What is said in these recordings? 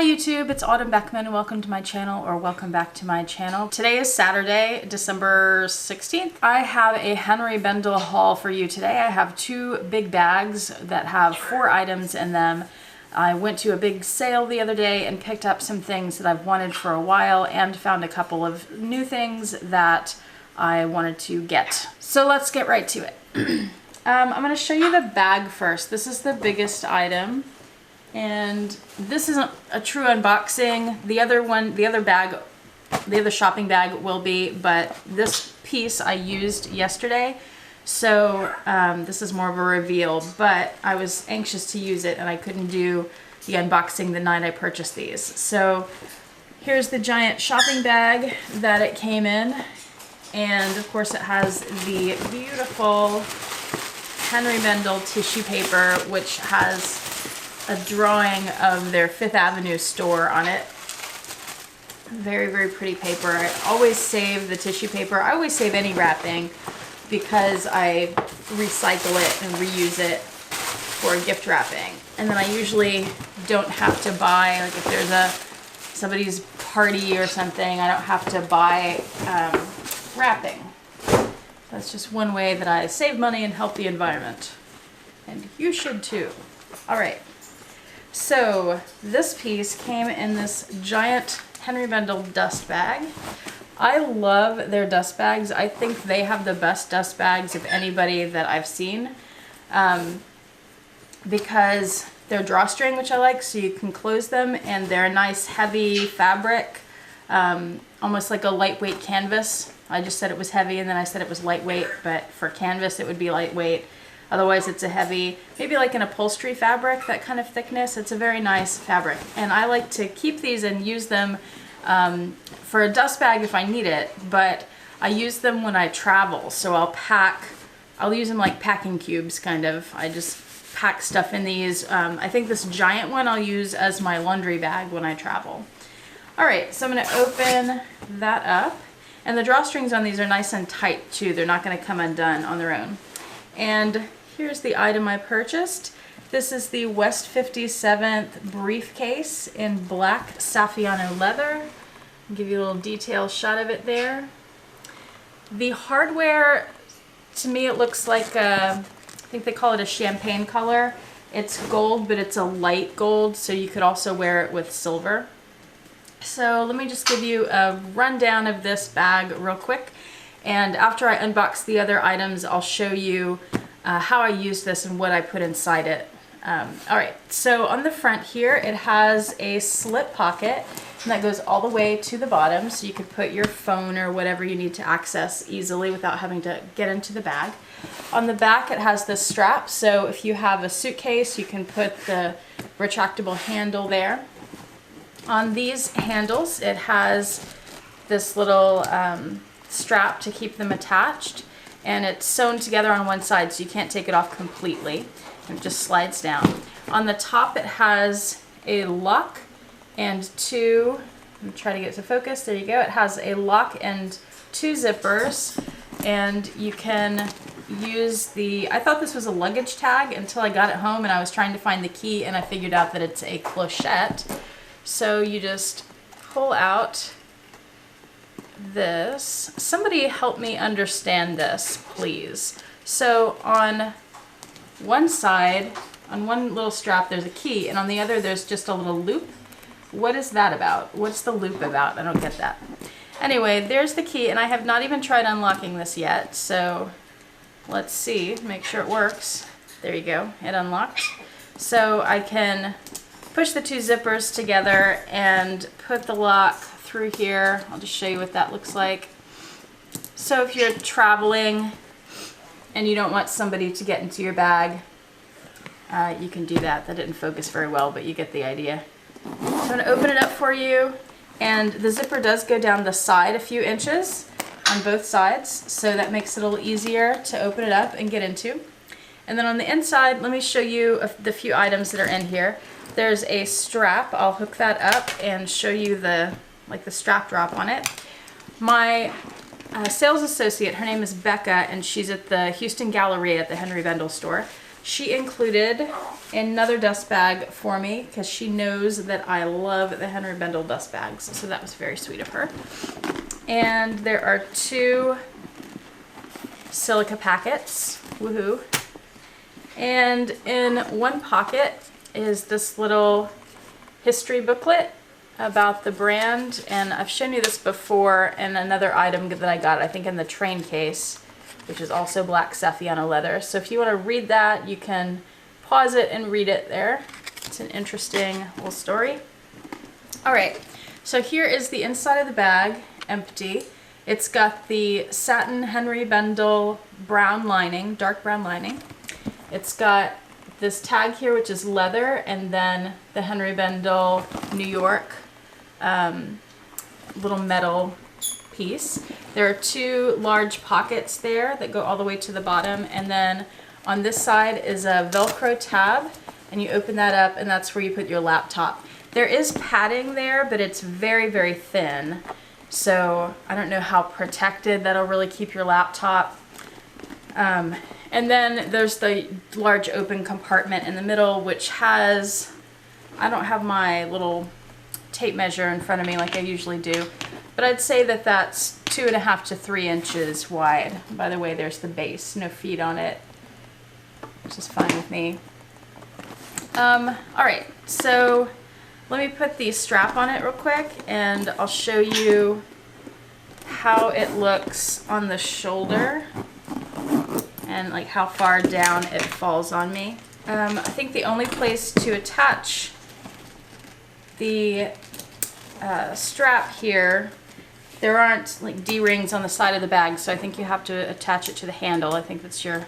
Hi YouTube, it's Autumn Beckman. Welcome to my channel, or welcome back to my channel. Today is Saturday, December 16th. I have a Henri Bendel haul for you today. I have two big bags that have 4 items in them. I went to a big sale the other day and picked up some things that I've wanted for a while and found a couple of new things that I wanted to get. So let's get right to it. I'm going to show you the bag first. This is the biggest item. And this isn't a true unboxing. The other shopping bag will be, but this piece I used yesterday. So this is more of a reveal, but I was anxious to use it and I couldn't do the unboxing the night I purchased these. So here's the giant shopping bag that it came in. And of course it has the beautiful Henri Bendel tissue paper, which has a drawing of their 5th Avenue store on it. Very, very pretty paper. I always save the tissue paper. I always save any wrapping because I recycle it and reuse it for gift wrapping. And then I usually don't have to buy, like if there's somebody's party or something, I don't have to buy wrapping. That's just one way that I save money and help the environment. And you should too. All right. So this piece came in this giant Henri Bendel dust bag. I love their dust bags. I think they have the best dust bags of anybody that I've seen, because they're drawstring, which I like, so you can close them, and they're a nice heavy fabric, almost like a lightweight canvas. I just said it was heavy and then I said it was lightweight, but for canvas it would be lightweight. Otherwise it's a heavy, maybe like an upholstery fabric, that kind of thickness. It's a very nice fabric. And I like to keep these and use them for a dust bag if I need it, but I use them when I travel. So I'll use them like packing cubes, kind of. I just pack stuff in these. I think this giant one I'll use as my laundry bag when I travel. All right, so I'm gonna open that up. And the drawstrings on these are nice and tight too. They're not gonna come undone on their own. And here's the item I purchased. This is the West 57th briefcase in black Saffiano leather. I'll give you a little detailed shot of it there. The hardware, to me it looks like I think they call it a champagne color. It's gold, but it's a light gold, so you could also wear it with silver. So let me just give you a rundown of this bag real quick. And after I unbox the other items, I'll show you how I use this and what I put inside it. All right, so on the front here, it has a slip pocket, and that goes all the way to the bottom, so you could put your phone or whatever you need to access easily without having to get into the bag. On the back, it has this strap, so if you have a suitcase, you can put the retractable handle there. On these handles, it has this little strap to keep them attached, and it's sewn together on one side, so you can't take it off completely. It just slides down. On the top, it has a lock and 2, I'm trying to get it to focus, there you go. It has a lock and 2 zippers, and you can use I thought this was a luggage tag until I got it home and I was trying to find the key, and I figured out that it's a clochette. So you just pull out this. Somebody help me understand this, please. So on one side, on one little strap, there's a key, and on the other there's just a little loop. What is that about? What's the loop about? I don't get that. Anyway, there's the key, and I have not even tried unlocking this yet, so let's see, make sure it works. There you go, it unlocked. So I can push the 2 zippers together and put the lock through here. I'll just show you what that looks like. So if you're traveling and you don't want somebody to get into your bag, you can do that. That didn't focus very well, but you get the idea. So I'm going to open it up for you, and the zipper does go down the side a few inches on both sides, so that makes it a little easier to open it up and get into. And then on the inside, let me show you the few items that are in here. There's a strap. I'll hook that up and show you the strap drop on it. My sales associate, her name is Becca, and she's at the Houston Galleria at the Henri Bendel store. she included another dust bag for me because she knows that I love the Henri Bendel dust bags. So that was very sweet of her. And there are 2 silica packets. Woohoo. And in one pocket is this little history booklet about the brand, and I've shown you this before in another item that I got, I think in the train case, which is also black Saffiano leather. So if you want to read that, you can pause it and read it there. It's an interesting little story. All right, so here is the inside of the bag, empty. It's got the satin Henri Bendel brown lining, dark brown lining. It's got this tag here, which is leather, and then the Henri Bendel New York little metal piece. There are 2 large pockets there that go all the way to the bottom, and then on this side is a Velcro tab, and you open that up and that's where you put your laptop. There is padding there, but it's very, very thin, so I don't know how protected that'll really keep your laptop. And then there's the large open compartment in the middle, which has, I don't have my little tape measure in front of me like I usually do, but I'd say that that's 2.5 to 3 inches wide. By the way, there's the base, no feet on it, which is fine with me. All right, so let me put the strap on it real quick and I'll show you how it looks on the shoulder and like how far down it falls on me. I think the only place to attach the strap here, there aren't like D-rings on the side of the bag, so I think you have to attach it to the handle. I think that's your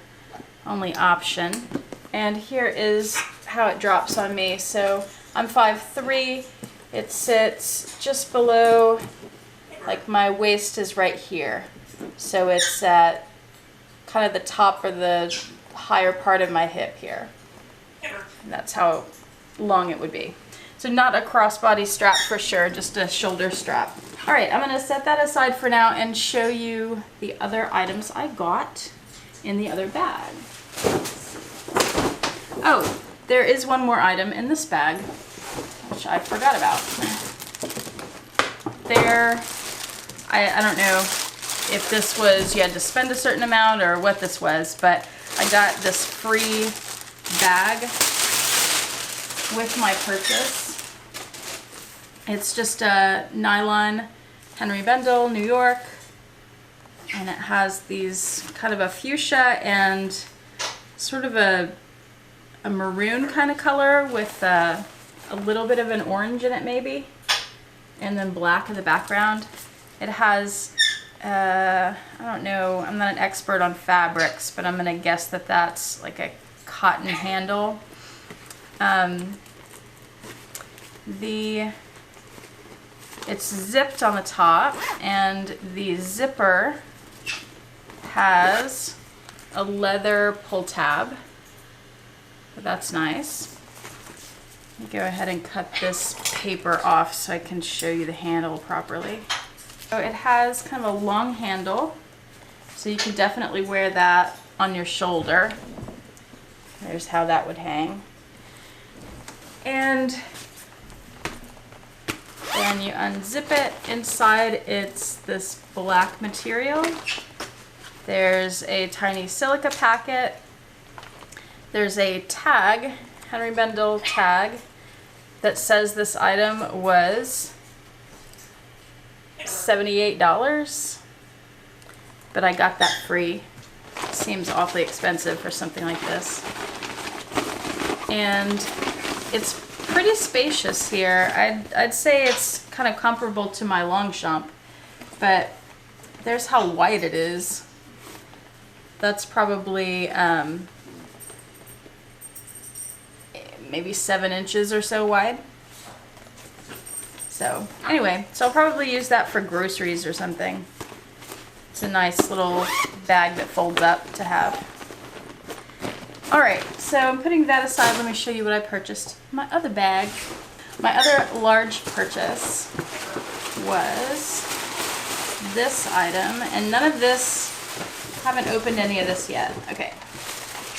only option. And here is how it drops on me. So I'm 5'3", it sits just below, like my waist is right here. So it's at kind of the top or the higher part of my hip here. And that's how long it would be. So not a crossbody strap for sure, just a shoulder strap. All right, I'm gonna set that aside for now and show you the other items I got in the other bag. Oh, there is one more item in this bag, which I forgot about. There, I don't know if this was, you had to spend a certain amount or what this was, but I got this free bag with my purchase. It's just a nylon Henri Bendel, New York, and it has these kind of a fuchsia and sort of a maroon kind of color with a little bit of an orange in it maybe, and then black in the background. It has, I don't know, I'm not an expert on fabrics, but I'm gonna guess that that's like a cotton handle. It's zipped on the top, and the zipper has a leather pull tab. That's nice. Let me go ahead and cut this paper off so I can show you the handle properly. So it has kind of a long handle, so you can definitely wear that on your shoulder. There's how that would hang. And then you unzip it. Inside it's this black material. There's a tiny silica packet. There's a tag, Henri Bendel tag, that says this item was $78, but I got that free. Seems awfully expensive for something like this. And it's pretty spacious here. I'd say it's kind of comparable to my Longchamp, but there's how wide it is. That's probably maybe 7 inches or so wide. So anyway, so I'll probably use that for groceries or something. It's a nice little bag that folds up to have. All right, so I'm putting that aside. Let me show you what I purchased. My other bag. My other large purchase was this item, and none of this, haven't opened any of this yet. Okay,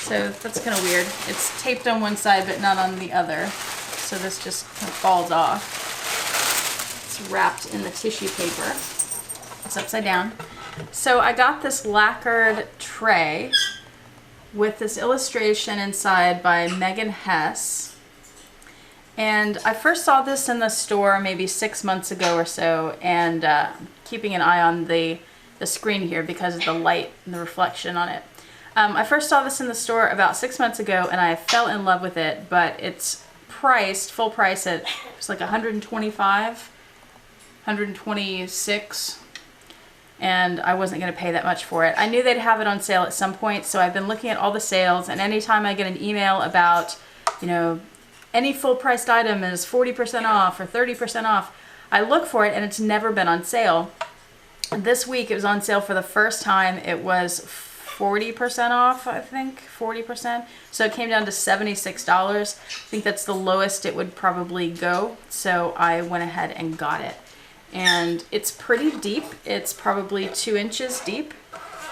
So that's kind of weird. It's taped on one side but not on the other. So this just kind of falls off. It's wrapped in the tissue paper. It's upside down. So I got this lacquered tray with this illustration inside by Meghan Hess. And I first saw this in the store maybe 6 months ago or so, and keeping an eye on the screen here because of the light and the reflection on it. I first saw this in the store about 6 months ago and I fell in love with it, but it's priced, full price at, it's like $125, $126, and I wasn't going to pay that much for it. I knew they'd have it on sale at some point, so I've been looking at all the sales, and anytime I get an email about, you know, any full priced item is 40% off or 30% off, I look for it and it's never been on sale. This week it was on sale for the first time. It was 40% off, I think, 40%. So it came down to $76. I think that's the lowest it would probably go. So I went ahead and got it. And it's pretty deep. It's probably 2 inches deep.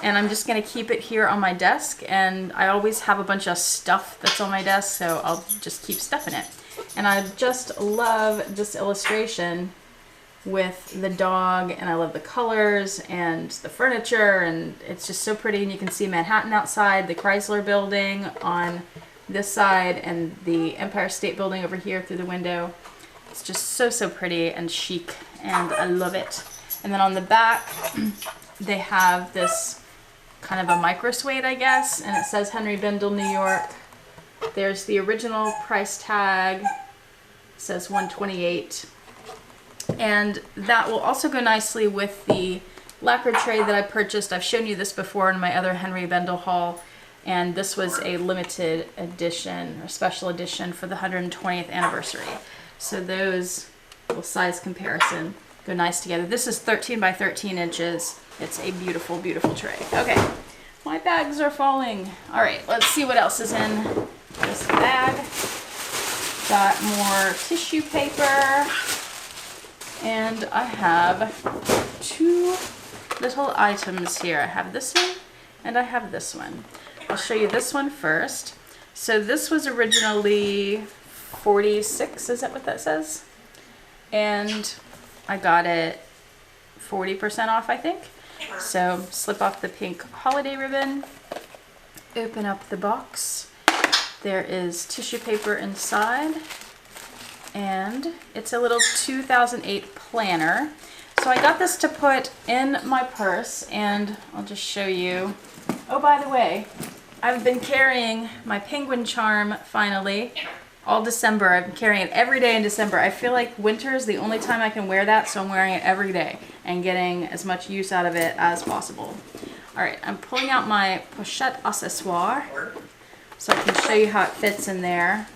And I'm just gonna keep it here on my desk. And I always have a bunch of stuff that's on my desk, so I'll just keep stuff in it. And I just love this illustration with the dog, and I love the colors and the furniture, and it's just so pretty. And you can see Manhattan outside, the Chrysler building on this side, and the Empire State Building over here through the window. It's just so pretty and chic, and I love it. And then on the back they have this kind of a micro suede, I guess, and it says Henri Bendel, New York. There's the original price tag, it says $128. And that will also go nicely with the lacquer tray that I purchased. I've shown you this before in my other Henri Bendel haul, and this was a limited edition or special edition for the 120th anniversary. So those little size comparison go nice together. This is 13 by 13 inches. It's a beautiful, beautiful tray. Okay, my bags are falling. All right, let's see what else is in this bag. Got more tissue paper. And I have 2 little items here. I have this one and I have this one. I'll show you this one first. So this was originally $46, is that what that says? And I got it 40% off, I think. So slip off the pink holiday ribbon, open up the box. There is tissue paper inside. And it's a little 2008 planner. So I got this to put in my purse, and I'll just show you. Oh, by the way, I've been carrying my penguin charm finally all December. I've been carrying it every day in December. I feel like winter is the only time I can wear that, so I'm wearing it every day and getting as much use out of it as possible. All right, I'm pulling out my pochette accessoire so I can show you how it fits in there.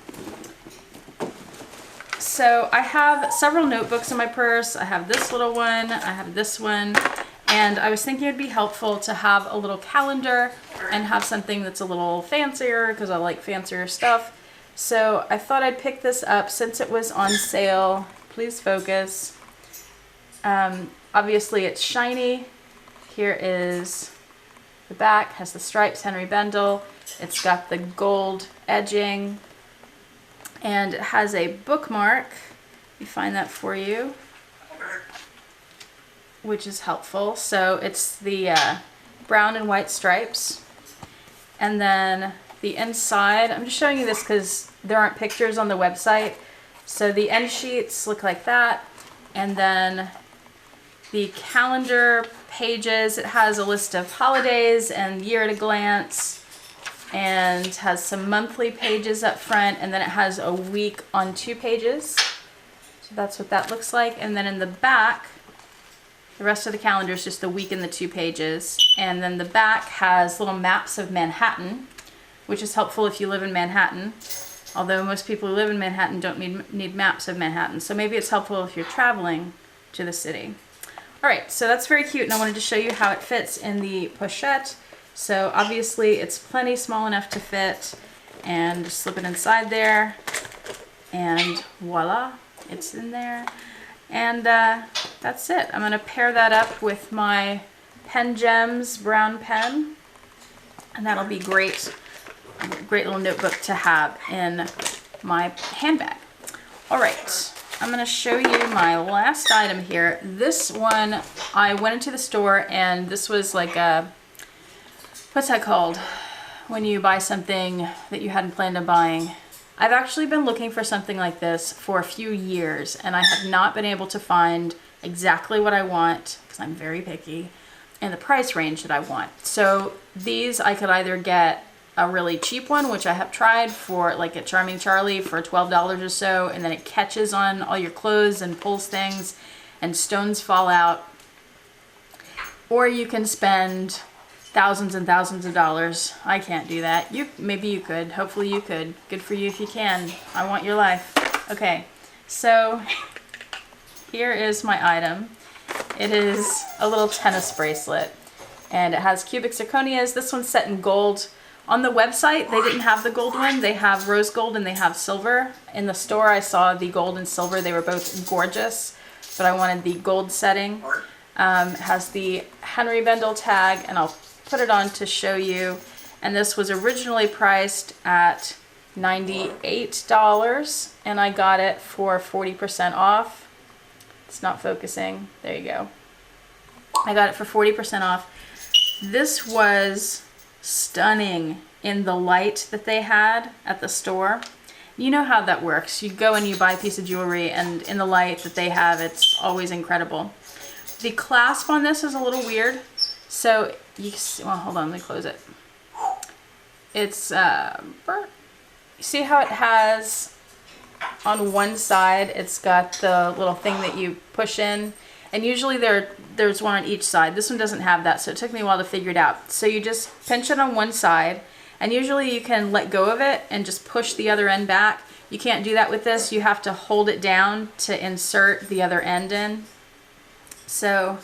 So I have several notebooks in my purse. I have this little one, I have this one, and I was thinking it'd be helpful to have a little calendar and have something that's a little fancier because I like fancier stuff. So I thought I'd pick this up since it was on sale. Please focus. Obviously it's shiny. Here is the back, has the stripes, Henri Bendel. It's got the gold edging. And it has a bookmark, let me find that for you, which is helpful. So it's the brown and white stripes. And then the inside, I'm just showing you this because there aren't pictures on the website. So the end sheets look like that. And then the calendar pages, it has a list of holidays and year at a glance, and has some monthly pages up front, and then it has a week on 2 pages. So that's what that looks like. And then in the back, the rest of the calendar is just the week and the 2 pages. And then the back has little maps of Manhattan, which is helpful if you live in Manhattan. Although most people who live in Manhattan don't need maps of Manhattan. So maybe it's helpful if you're traveling to the city. All right, so that's very cute, and I wanted to show you how it fits in the pochette. So obviously it's plenty small enough to fit, and just slip it inside there, and voila, it's in there. And that's it. I'm gonna pair that up with my Pen Gems brown pen, and that'll be great. I'm great little notebook to have in my handbag. All right, I'm gonna show you my last item here. This one, I went into the store and this was like a, what's that called? When you buy something that you hadn't planned on buying. I've actually been looking for something like this for a few years and I have not been able to find exactly what I want because I'm very picky and the price range that I want. So these I could either get a really cheap one, which I have tried for like at Charming Charlie for $12 or so, and then it catches on all your clothes and pulls things and stones fall out. Or you can spend thousands and thousands of dollars. I can't do that. Maybe you could. Hopefully you could. Good for you if you can. I want your life. Okay, so here is my item. It is a little tennis bracelet and it has cubic zirconias. This one's set in gold. On the website, they didn't have the gold one. They have rose gold and they have silver. In the store, I saw the gold and silver. They were both gorgeous, but I wanted the gold setting. It has the Henri Bendel tag, and I'll put it on to show you. And this was originally priced at $98, and I got it for 40% off. It's not focusing. There you go. I got it for 40% off. This was stunning in the light that they had at the store. You know how that works. You go and you buy a piece of jewelry and in the light that they have, it's always incredible. The clasp on this is a little weird. So you see, well, hold on, let me close it. It's, you see how it has on one side, it's got the little thing that you push in, and usually there's one on each side. This one doesn't have that, so it took me a while to figure it out. So you just pinch it on one side, and usually you can let go of it and just push the other end back. You can't do that with this. You have to hold it down to insert the other end in. So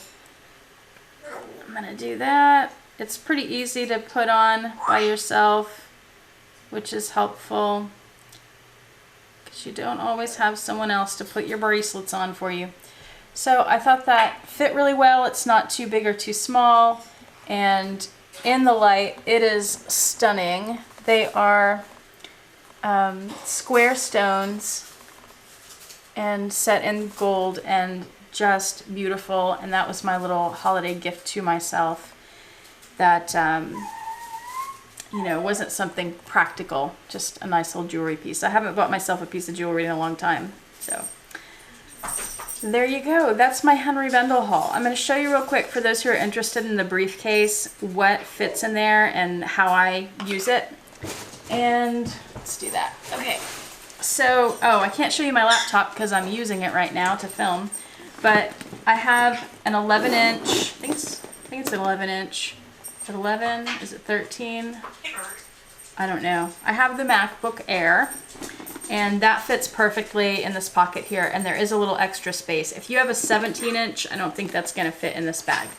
I'm gonna do that. It's pretty easy to put on by yourself, which is helpful because you don't always have someone else to put your bracelets on for you. So I thought that fit really well. It's not too big or too small, and in the light it is stunning. They are square stones and set in gold and just beautiful, and that was my little holiday gift to myself that you know, wasn't something practical, just a nice little jewelry piece. I haven't bought myself a piece of jewelry in a long time, so there you go. That's my Henri Bendel haul. I'm going to show you real quick, for those who are interested in the briefcase, what fits in there and how I use it. And let's do that. Okay, so, oh, I can't show you my laptop because I'm using it right now to film, but I have an 11-inch, I think it's an 11-inch. Is it 11? Is it 13? I don't know. I have the MacBook Air, and that fits perfectly in this pocket here, and there is a little extra space. If you have a 17-inch, I don't think that's going to fit in this bag.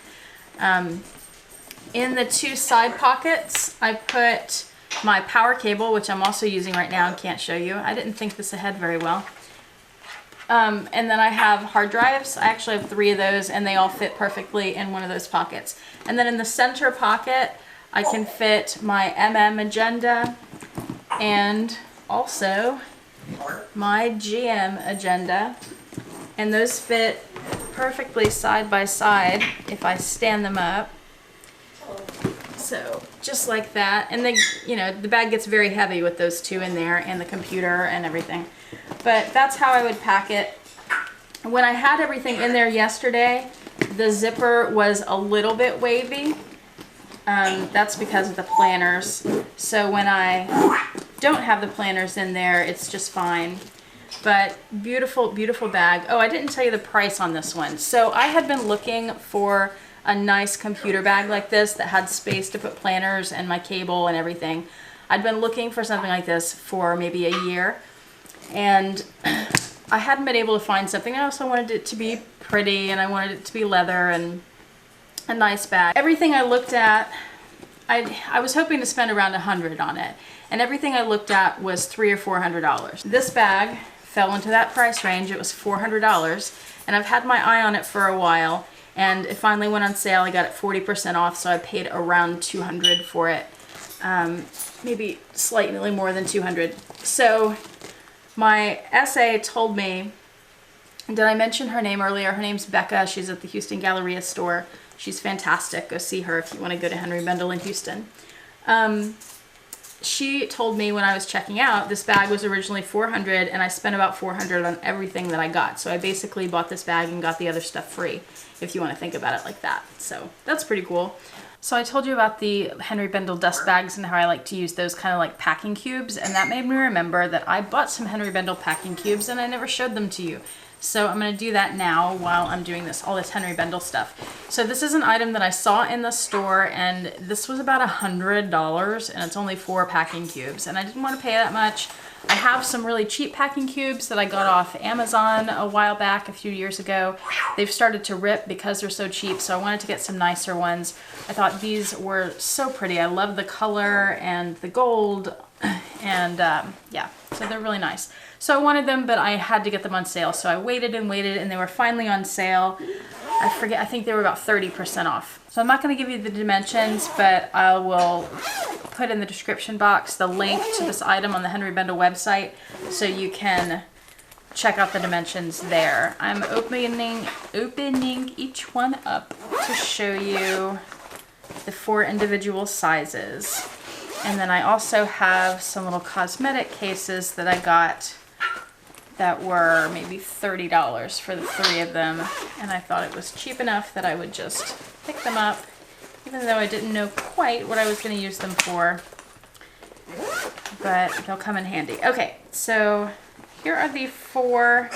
In the two side pockets, I put my power cable, which I'm also using right now and can't show you. I didn't think this ahead very well. And then I have hard drives. I actually have 3 of those, and they all fit perfectly in one of those pockets. And then in the center pocket, I can fit my agenda and also my GM agenda. And those fit perfectly side by side if I stand them up. So just like that. And then, you know, the bag gets very heavy with those 2 in there and the computer and everything. But that's how I would pack it. When I had everything in there yesterday, the zipper was a little bit wavy. That's because of the planners. So when I don't have the planners in there, it's just fine. But beautiful, beautiful bag. Oh, I didn't tell you the price on this one. So I had been looking for a nice computer bag like this that had space to put planners and my cable and everything. I'd been looking for something like this for maybe a year, and I hadn't been able to find something. I also wanted it to be pretty, and I wanted it to be leather and a nice bag. Everything I looked at, I was hoping to spend around $100 on it, and everything I looked at was $300 or $400. This bag fell into that price range. It was $400, and I've had my eye on it for a while, and it finally went on sale. I got it 40% off, so I paid around $200 for it. maybe slightly more than 200. So my essay told me, did I mention her name earlier? Her name's Becca. She's at the Houston Galleria store. She's fantastic. Go see her if you want to go to Henri Bendel in Houston. She told me when I was checking out, this bag was originally $400 and I spent about $400 on everything that I got. So I basically bought this bag and got the other stuff free, if you want to think about it like that. So that's pretty cool. So I told you about the Henri Bendel dust bags and how I like to use those kind of like packing cubes, and that made me remember that I bought some Henri Bendel packing cubes and I never showed them to you. So I'm going to do that now while I'm doing all this Henri Bendel stuff. So this is an item that I saw in the store, and this was about $100, and it's only 4 packing cubes, and I didn't want to pay that much. I have some really cheap packing cubes that I got off Amazon a while back, a few years ago. They've started to rip because they're so cheap, so I wanted to get some nicer ones. I thought these were so pretty. I love the color and the gold, and yeah, so they're really nice. So I wanted them, but I had to get them on sale. So I waited and waited, and they were finally on sale. I think they were about 30% off. So I'm not going to give you the dimensions, but I will put in the description box the link to this item on the Henri Bendel website so you can check out the dimensions there. I'm opening each one up to show you the 4 individual sizes. And then I also have some little cosmetic cases that I got that were maybe $30 for the 3 of them, and I thought it was cheap enough that I would just pick them up, even though I didn't know quite what I was going to use them for, but they'll come in handy. Okay, so here are the 4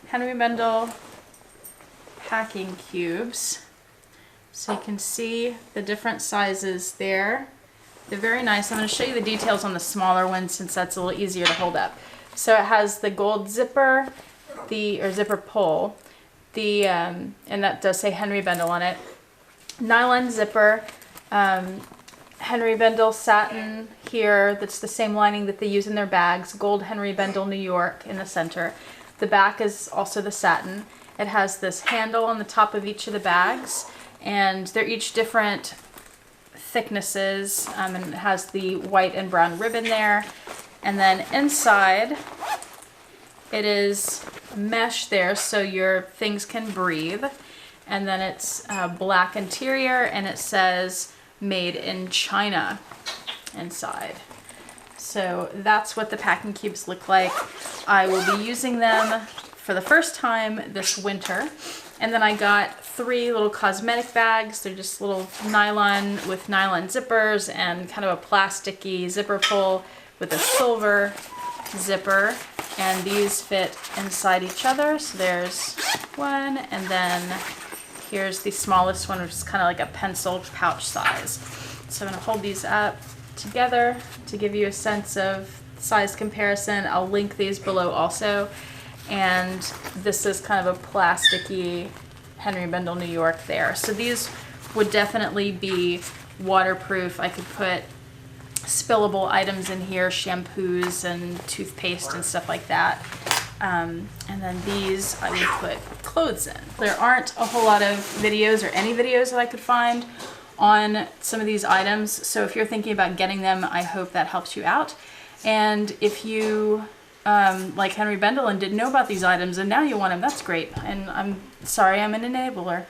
Henri Bendel packing cubes, so you can see the different sizes there. They're very nice. I'm going to show you the details on the smaller one since that's a little easier to hold up. So it has the gold zipper, or zipper pull, and that does say Henri Bendel on it. Nylon zipper, Henri Bendel satin here, that's the same lining that they use in their bags, gold Henri Bendel New York in the center. The back is also the satin. It has this handle on the top of each of the bags, and they're each different thicknesses, and it has the white and brown ribbon there. And then inside, it is mesh there so your things can breathe. And then it's black interior, and it says made in China inside. So that's what the packing cubes look like. I will be using them for the first time this winter. And then I got 3 little cosmetic bags. They're just little nylon with nylon zippers and kind of a plasticky zipper pull with a silver zipper, and these fit inside each other. So there's one, and then here's the smallest one, which is kind of like a pencil pouch size. So I'm going to hold these up together to give you a sense of size comparison. I'll link these below also. And this is kind of a plasticky Henri Bendel New York there. So these would definitely be waterproof. I could put spillable items in here, shampoos and toothpaste and stuff like that. And then these I would put clothes in. There aren't a whole lot of videos or any videos that I could find on some of these items. So if you're thinking about getting them, I hope that helps you out. And if you like Henri Bendel and didn't know about these items and now you want them, that's great. And I'm sorry I'm an enabler.